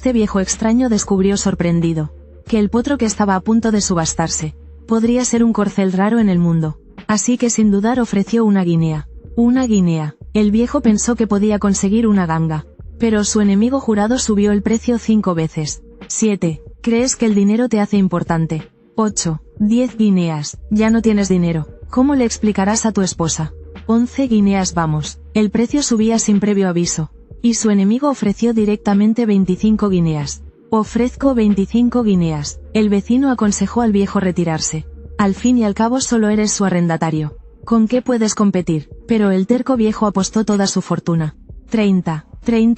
este viejo extraño descubrió sorprendido que el potro que estaba a punto de subastarse podría ser un corcel raro en el mundo. Así que sin dudar ofreció una guinea. Una guinea. El viejo pensó que podía conseguir una ganga. Pero su enemigo jurado subió el precio 5 veces. 7. ¿Crees que el dinero te hace importante? 8. 10 guineas. Ya no tienes dinero. ¿Cómo le explicarás a tu esposa? 11 guineas vamos. El precio subía sin previo aviso. Y su enemigo ofreció directamente 25 guineas. Ofrezco 25 guineas. El vecino aconsejó al viejo retirarse. Al fin y al cabo solo eres su arrendatario. ¿Con qué puedes competir? Pero el terco viejo apostó toda su fortuna. 30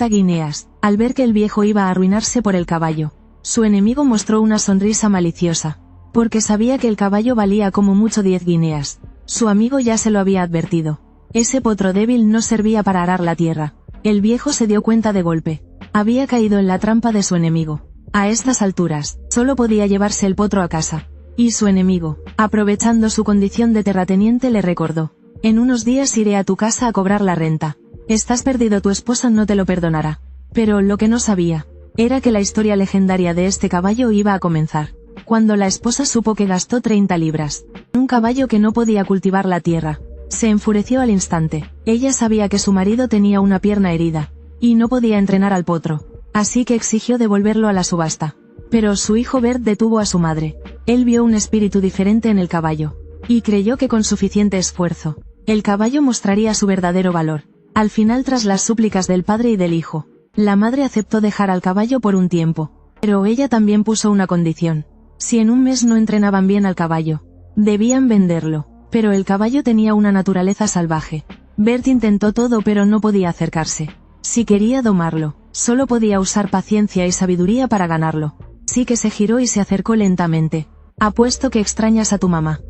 guineas. Al ver que el viejo iba a arruinarse por el caballo, su enemigo mostró una sonrisa maliciosa. Porque sabía que el caballo valía como mucho 10 guineas. Su amigo ya se lo había advertido. Ese potro débil no servía para arar la tierra. El viejo se dio cuenta de golpe. Había caído en la trampa de su enemigo. A estas alturas, solo podía llevarse el potro a casa. Y su enemigo, aprovechando su condición de terrateniente, le recordó: en unos días iré a tu casa a cobrar la renta. Estás perdido, tu esposa no te lo perdonará. Pero lo que no sabía era que la historia legendaria de este caballo iba a comenzar. Cuando la esposa supo que gastó 30 libras en un caballo que no podía cultivar la tierra, se enfureció al instante. Ella sabía que su marido tenía una pierna herida y no podía entrenar al potro, así que exigió devolverlo a la subasta. Pero su hijo Bert detuvo a su madre. Él vio un espíritu diferente en el caballo y creyó que con suficiente esfuerzo, el caballo mostraría su verdadero valor. Al final, tras las súplicas del padre y del hijo, la madre aceptó dejar al caballo por un tiempo. Pero ella también puso una condición: si en un mes no entrenaban bien al caballo, debían venderlo. Pero el caballo tenía una naturaleza salvaje. Bert intentó todo pero no podía acercarse. Si quería domarlo, solo podía usar paciencia y sabiduría para ganarlo. Sí que se giró y se acercó lentamente. Apuesto que extrañas a tu mamá.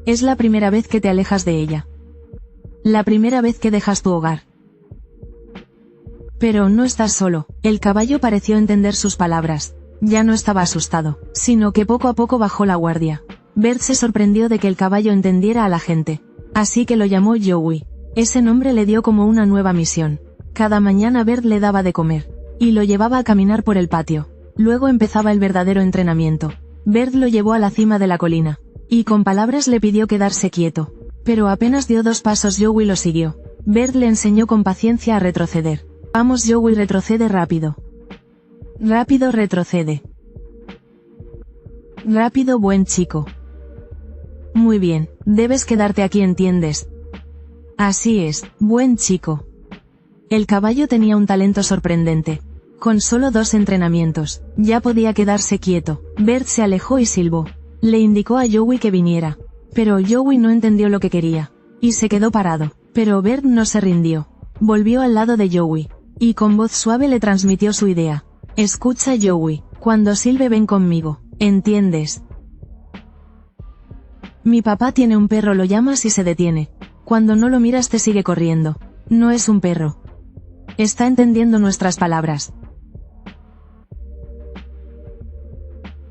Es la primera vez que te alejas de ella. La primera vez que dejas tu hogar. Pero no estás solo. El caballo pareció entender sus palabras. Ya no estaba asustado, sino que poco a poco bajó la guardia. Bert se sorprendió de que el caballo entendiera a la gente. Así que lo llamó Joey. Ese nombre le dio como una nueva misión. Cada mañana Bert le daba de comer y lo llevaba a caminar por el patio. Luego empezaba el verdadero entrenamiento. Bert lo llevó a la cima de la colina y con palabras le pidió quedarse quieto. Pero apenas dio 2 pasos, Joey lo siguió. Bert le enseñó con paciencia a retroceder. Vamos Joey, retrocede rápido. Rápido, retrocede. Rápido, buen chico. Muy bien, debes quedarte aquí, ¿entiendes? Así es, buen chico. El caballo tenía un talento sorprendente. Con solo 2 entrenamientos, ya podía quedarse quieto. Bert se alejó y silbó. Le indicó a Joey que viniera. Pero Joey no entendió lo que quería y se quedó parado. Pero Bert no se rindió. Volvió al lado de Joey y con voz suave le transmitió su idea. Escucha Joey, cuando silbe ven conmigo, ¿entiendes? Mi papá tiene un perro, lo llamas y se detiene. Cuando no lo miras te sigue corriendo. No es un perro. Está entendiendo nuestras palabras.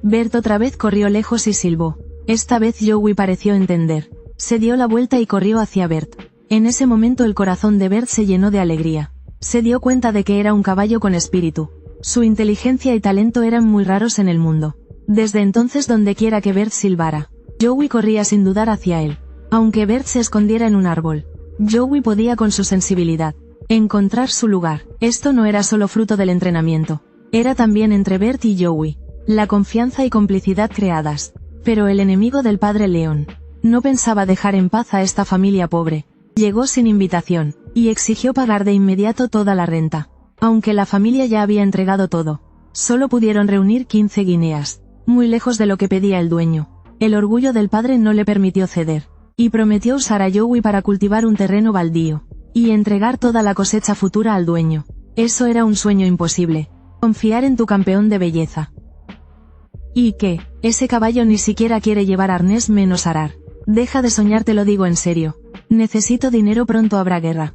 Bert otra vez corrió lejos y silbó. Esta vez Joey pareció entender. Se dio la vuelta y corrió hacia Bert. En ese momento el corazón de Bert se llenó de alegría. Se dio cuenta de que era un caballo con espíritu. Su inteligencia y talento eran muy raros en el mundo. Desde entonces, donde quiera que Bert silbara, Joey corría sin dudar hacia él. Aunque Bert se escondiera en un árbol, Joey podía con su sensibilidad encontrar su lugar. Esto no era solo fruto del entrenamiento. Era también entre Bert y Joey la confianza y complicidad creadas. Pero el enemigo del padre León no pensaba dejar en paz a esta familia pobre. Llegó sin invitación y exigió pagar de inmediato toda la renta. Aunque la familia ya había entregado todo, solo pudieron reunir 15 guineas, muy lejos de lo que pedía el dueño. El orgullo del padre no le permitió ceder, y prometió usar a Joey para cultivar un terreno baldío, y entregar toda la cosecha futura al dueño. Eso era un sueño imposible. Confiar en tu campeón de belleza. ¿Y qué? Ese caballo ni siquiera quiere llevar arnés menos arar. Deja de soñar, te lo digo en serio. Necesito dinero, pronto habrá guerra.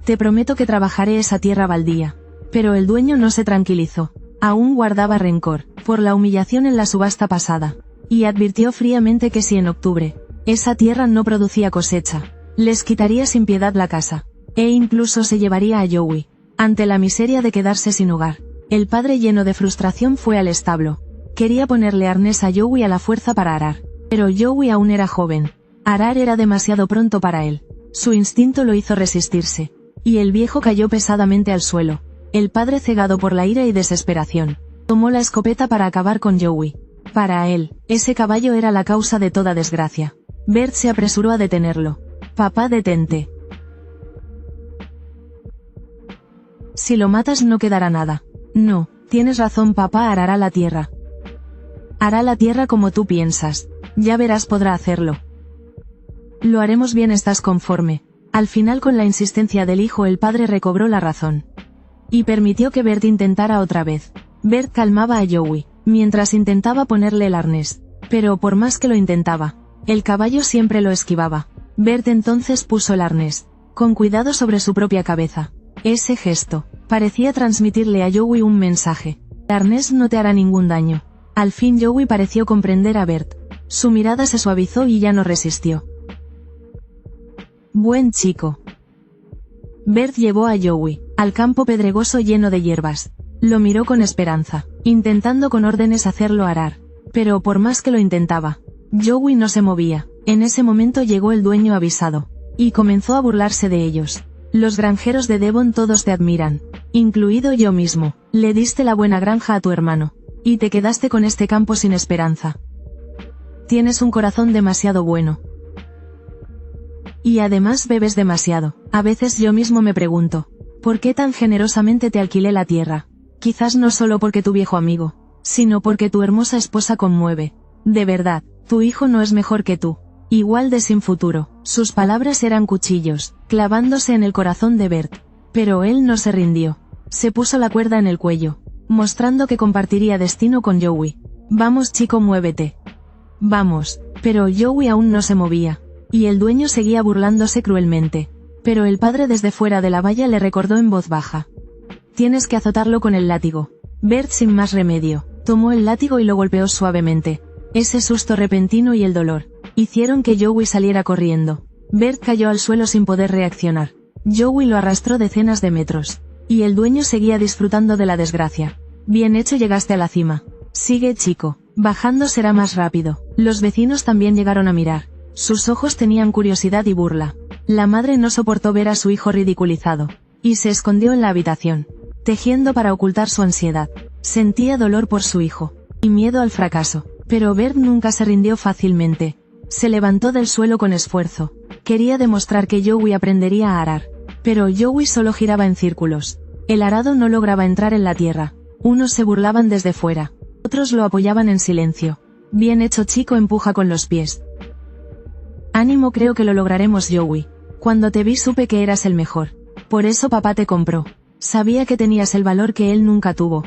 Te prometo que trabajaré esa tierra baldía. Pero el dueño no se tranquilizó. Aún guardaba rencor por la humillación en la subasta pasada. Y advirtió fríamente que si en octubre esa tierra no producía cosecha, les quitaría sin piedad la casa. E incluso se llevaría a Joey. Ante la miseria de quedarse sin hogar, el padre lleno de frustración fue al establo. Quería ponerle arnés a Joey a la fuerza para arar. Pero Joey aún era joven. Arar era demasiado pronto para él. Su instinto lo hizo resistirse. Y el viejo cayó pesadamente al suelo. El padre, cegado por la ira y desesperación, tomó la escopeta para acabar con Joey. Para él, ese caballo era la causa de toda desgracia. Bert se apresuró a detenerlo. Papá, detente. Si lo matas no quedará nada. No, tienes razón, papá, arará la tierra. Hará la tierra como tú piensas. Ya verás, podrá hacerlo. Lo haremos bien, ¿estás conforme? Al final, con la insistencia del hijo, el padre recobró la razón. Y permitió que Bert intentara otra vez. Bert calmaba a Joey, mientras intentaba ponerle el arnés. Pero por más que lo intentaba, el caballo siempre lo esquivaba. Bert entonces puso el arnés, con cuidado, sobre su propia cabeza. Ese gesto parecía transmitirle a Joey un mensaje. El arnés no te hará ningún daño. Al fin Joey pareció comprender a Bert. Su mirada se suavizó y ya no resistió. Buen chico. Bert llevó a Joey al campo pedregoso lleno de hierbas. Lo miró con esperanza, intentando con órdenes hacerlo arar. Pero por más que lo intentaba, Joey no se movía. En ese momento llegó el dueño avisado, y comenzó a burlarse de ellos. Los granjeros de Devon todos te admiran, incluido yo mismo. Le diste la buena granja a tu hermano, y te quedaste con este campo sin esperanza. Tienes un corazón demasiado bueno. Y además bebes demasiado. A veces yo mismo me pregunto, ¿por qué tan generosamente te alquilé la tierra? Quizás no solo porque tu viejo amigo, sino porque tu hermosa esposa conmueve. De verdad, tu hijo no es mejor que tú. Igual de sin futuro. Sus palabras eran cuchillos, clavándose en el corazón de Bert. Pero él no se rindió. Se puso la cuerda en el cuello, mostrando que compartiría destino con Joey. Vamos, chico, muévete. Vamos. Pero Joey aún no se movía. Y el dueño seguía burlándose cruelmente. Pero el padre, desde fuera de la valla, le recordó en voz baja. Tienes que azotarlo con el látigo. Bert, sin más remedio, tomó el látigo y lo golpeó suavemente. Ese susto repentino y el dolor hicieron que Joey saliera corriendo. Bert cayó al suelo sin poder reaccionar. Joey lo arrastró decenas de metros. Y el dueño seguía disfrutando de la desgracia. Bien hecho, llegaste a la cima. Sigue, chico. Bajando será más rápido. Los vecinos también llegaron a mirar. Sus ojos tenían curiosidad y burla. La madre no soportó ver a su hijo ridiculizado, y se escondió en la habitación, tejiendo para ocultar su ansiedad. Sentía dolor por su hijo, y miedo al fracaso. Pero Bert nunca se rindió fácilmente. Se levantó del suelo con esfuerzo. Quería demostrar que Joey aprendería a arar. Pero Joey solo giraba en círculos. El arado no lograba entrar en la tierra. Unos se burlaban desde fuera. Otros lo apoyaban en silencio. Bien hecho, chico, empuja con los pies. Ánimo, creo que lo lograremos, Joey. Cuando te vi supe que eras el mejor. Por eso papá te compró. Sabía que tenías el valor que él nunca tuvo.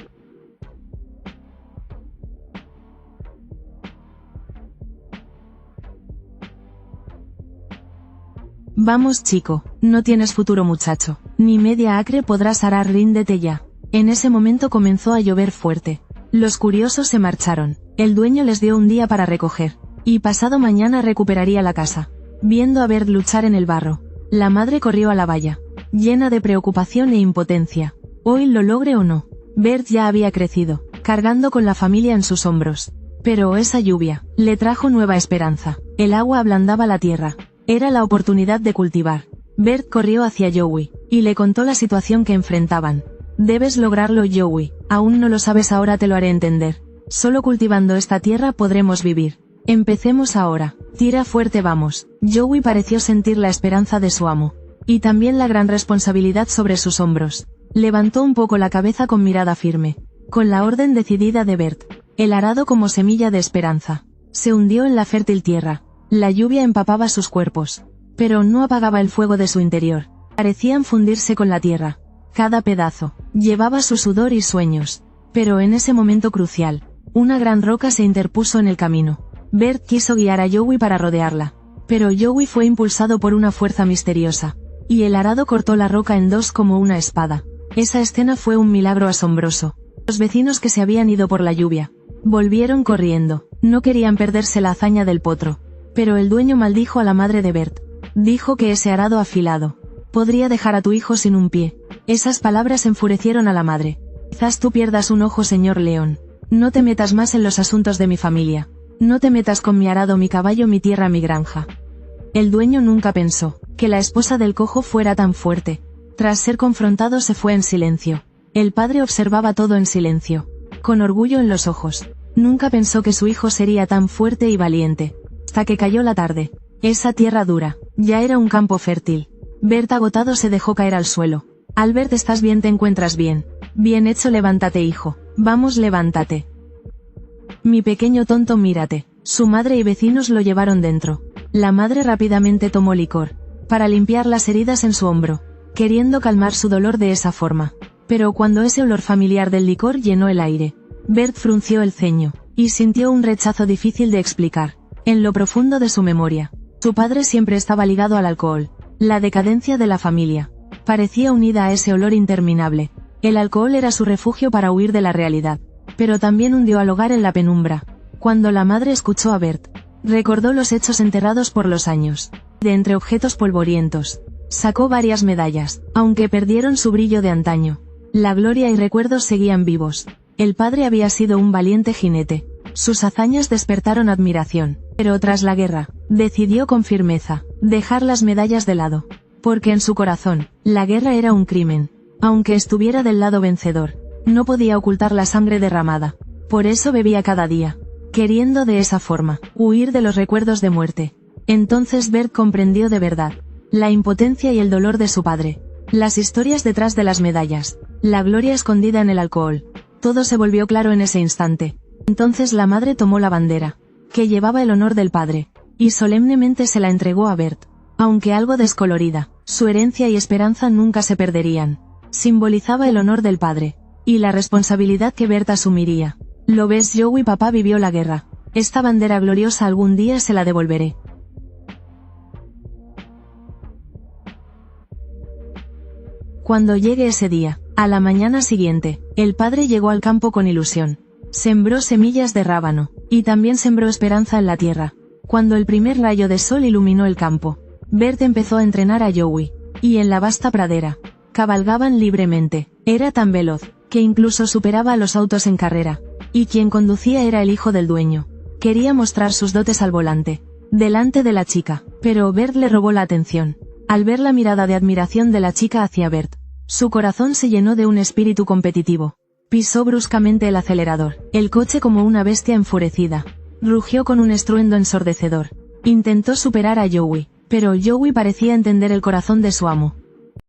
Vamos, chico, no tienes futuro, muchacho. Ni media acre podrás arar, ríndete ya. En ese momento comenzó a llover fuerte. Los curiosos se marcharon. El dueño les dio un día para recoger. Y pasado mañana recuperaría la casa. Viendo a Bert luchar en el barro, la madre corrió a la valla, llena de preocupación e impotencia. Hoy lo logre o no. Bert ya había crecido, cargando con la familia en sus hombros. Pero esa lluvia le trajo nueva esperanza. El agua ablandaba la tierra. Era la oportunidad de cultivar. Bert corrió hacia Joey, y le contó la situación que enfrentaban. Debes lograrlo, Joey. Aún no lo sabes, ahora te lo haré entender. Solo cultivando esta tierra podremos vivir. Empecemos ahora. Tira fuerte, vamos. Joey pareció sentir la esperanza de su amo. Y también la gran responsabilidad sobre sus hombros. Levantó un poco la cabeza con mirada firme. Con la orden decidida de Bert. El arado, como semilla de esperanza, se hundió en la fértil tierra. La lluvia empapaba sus cuerpos. Pero no apagaba el fuego de su interior. Parecían fundirse con la tierra. Cada pedazo llevaba su sudor y sueños. Pero en ese momento crucial, una gran roca se interpuso en el camino. Bert quiso guiar a Joey para rodearla. Pero Joey fue impulsado por una fuerza misteriosa. Y el arado cortó la roca en dos como una espada. Esa escena fue un milagro asombroso. Los vecinos, que se habían ido por la lluvia, volvieron corriendo. No querían perderse la hazaña del potro. Pero el dueño maldijo a la madre de Bert. Dijo que ese arado afilado Podría dejar a tu hijo sin un pie. Esas palabras enfurecieron a la madre. Quizás tú pierdas un ojo, señor León. No te metas más en los asuntos de mi familia. No te metas con mi arado, mi caballo, mi tierra, mi granja. El dueño nunca pensó que la esposa del cojo fuera tan fuerte. Tras ser confrontado se fue en silencio. El padre observaba todo en silencio, con orgullo en los ojos. Nunca pensó que su hijo sería tan fuerte y valiente. Hasta que cayó la tarde. Esa tierra dura, ya era un campo fértil. Bert agotado se dejó caer al suelo. Albert, ¿estás bien? ¿Te encuentras bien? Bien hecho, levántate, hijo. Vamos, levántate. Mi pequeño tonto, mírate. Su madre y vecinos lo llevaron dentro. La madre rápidamente tomó licor, para limpiar las heridas en su hombro, queriendo calmar su dolor de esa forma. Pero cuando ese olor familiar del licor llenó el aire, Bert frunció el ceño, y sintió un rechazo difícil de explicar. En lo profundo de su memoria, su padre siempre estaba ligado al alcohol. La decadencia de la familia parecía unida a ese olor interminable. El alcohol era su refugio para huir de la realidad, pero también hundió al hogar en la penumbra. Cuando la madre escuchó a Bert, recordó los hechos enterrados por los años. De entre objetos polvorientos, sacó varias medallas, aunque perdieron su brillo de antaño. La gloria y recuerdos seguían vivos. El padre había sido un valiente jinete. Sus hazañas despertaron admiración. Pero tras la guerra, decidió con firmeza dejar las medallas de lado. Porque en su corazón, la guerra era un crimen. Aunque estuviera del lado vencedor, no podía ocultar la sangre derramada. Por eso bebía cada día, queriendo de esa forma huir de los recuerdos de muerte. Entonces Bert comprendió de verdad la impotencia y el dolor de su padre. Las historias detrás de las medallas, la gloria escondida en el alcohol. Todo se volvió claro en ese instante. Entonces la madre tomó la bandera, que llevaba el honor del padre, y solemnemente se la entregó a Bert. Aunque algo descolorida, su herencia y esperanza nunca se perderían. Simbolizaba el honor del padre, y la responsabilidad que Bert asumiría. ¿Lo ves, Joey? Papá vivió la guerra. Esta bandera gloriosa algún día se la devolveré. Cuando llegue ese día, a la mañana siguiente, el padre llegó al campo con ilusión. Sembró semillas de rábano, y también sembró esperanza en la tierra. Cuando el primer rayo de sol iluminó el campo, Bert empezó a entrenar a Joey, y en la vasta pradera, cabalgaban libremente. Era tan veloz, que incluso superaba a los autos en carrera, y quien conducía era el hijo del dueño. Quería mostrar sus dotes al volante, delante de la chica, pero Bert le robó la atención. Al ver la mirada de admiración de la chica hacia Bert, su corazón se llenó de un espíritu competitivo. Pisó bruscamente el acelerador. El coche, como una bestia enfurecida, rugió con un estruendo ensordecedor. Intentó superar a Joey, pero Joey parecía entender el corazón de su amo.